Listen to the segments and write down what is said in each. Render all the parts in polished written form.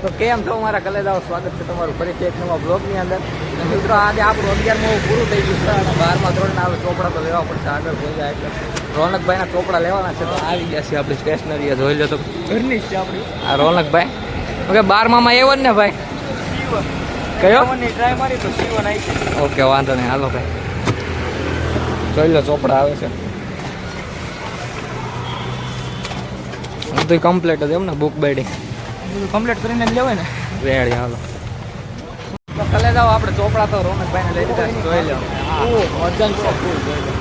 તો કેમ છો મારા કલેજાઓ, સ્વાગત છે તમારું ફરીથી એક નવા બ્લોગની અંદર. મિત્રો આજે આપણું 11મું પૂરું થઈ ગયું છે અને 12મા ધોરણના આવે ચોપડા તો લેવા પડશે આગળ થઈ જાય એટલે રોનકભાઈના ચોપડા લેવાના છે. તો આવી ગયા છે આપણી સ્ટેશનરી, જોઈ લો તો ઘરની જ છે આપણી આ રોનકભાઈ. ઓકે 12મામાં એવો જ ને ભાઈ? કયો ટ્રાય મારી તો સીવન આવી છે. ઓકે વાંધો નહીં, હાલો ભાઈ જોઈ લો ચોપડા આવે છે બધું કમ્પ્લીટ જ એમ ને, બુક બાઇડિંગ બધું કમ્પ્લીટ કરીને લેવાય ને રેડી. હાલો તો કલે જાઓ આપણે ચોપડા તો રોનકભાઈને લઈ લીધા જોઈ લો. વજન છે ફૂલ જોઈ લો.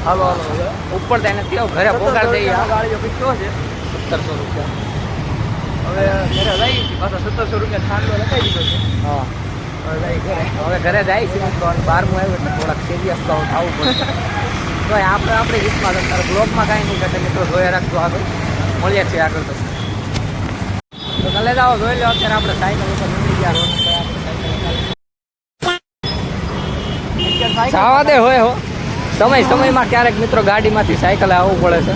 હાલો હાલો ઉપર થઈને કેવો ઘરે પોગાડ દઈએ. આ ગાડીઓ પીછો છે 1700 રૂપિયા. હવે ઘરે લઈ છીએ પાછા 1700 રૂપિયા ખાંડો લખાઈ દીધો છે. હા હવે ઘરે જાય છે. 12મું આવ્યું એટલે થોડાક સિરિયસ તો થવું પડશે. તો આપણી રીતમાં તારે બ્લોગમાં કાંઈ નહીં ઘટે મિત્રો, જોયા રાખજો. આગળ મળીએ છીએ આગળ. તો કલે જાઓ જોઈ લો. અત્યારે આપણે સાયકલ ઉપર નીકળી ગયા. જવા દે હોય હો, સમયમાં ક્યારેક મિત્રો ગાડીમાંથી સાયકલે આવવું પડે છે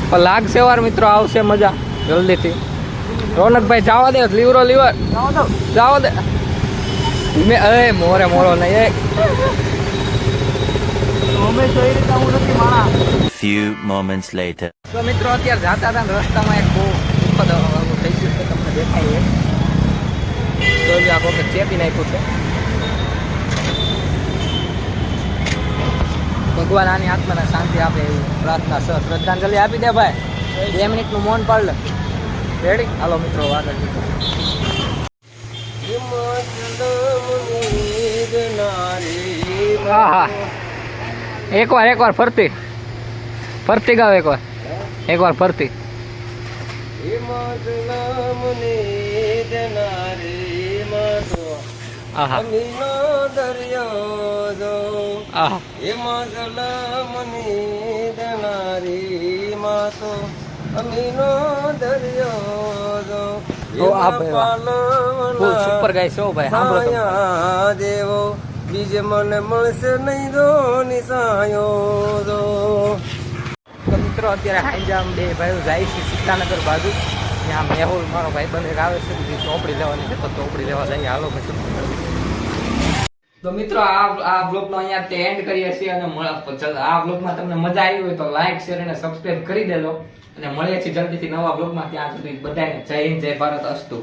પણ લાગશે વાર મિત્રો, આવશે મજા જલ્દીથી. રોનકભાઈ જવા દે, લીવરો લીવર જવા દે ધીમે. એ મોરે મોરો નહીં Few moments later. તો મિત્રો અત્યારે જાતા હતા રસ્તામાં એક બહુ દુઃખદ થઈ ગયું છે, તમને દેખાય તો આ કોકે ચેપી નાખ્યું છે. ભગવાન આની આત્માને શાંતિ આપે એવી પ્રાર્થના છે. શ્રદ્ધાંજલિ આપી દે ભાઈ, 2 મિનિટનું મૌન પાડ લે. રેડી? હાલો મિત્રો આગળ. હા હા એકવાર ફરતી ગાવ એકવાર ફરતી. આહા સુપર ગાય છો ભાઈ, સાંભળો દેવો બીજે મને મળશે નહીં દો નિસાયો દો. તો મિત્રો અત્યારે હાઈજામ બે ભાઈઓ જાય છે સીતાનગર બાજુ. ત્યાં મેહુલ મારો ભાઈ બંધ આવે છે, બીજી ચોપડી લેવાની છે તો ચોપડી લેવા જઈએ. હાલો પછી. તો મિત્રો આ બ્લોગનો અહીંયા એન્ડ કરીએ છીએ અને આ બ્લોગમાં તમને મજા આવી હોય તો લાઈક શેર અને સબસ્ક્રાઇબ કરી દેજો અને મળીએ છીએ જલ્દીથી નવા બ્લોગમાં. ત્યાં સુધી બધાને જય હિન્દ, જય ભારત, અસ્તુ.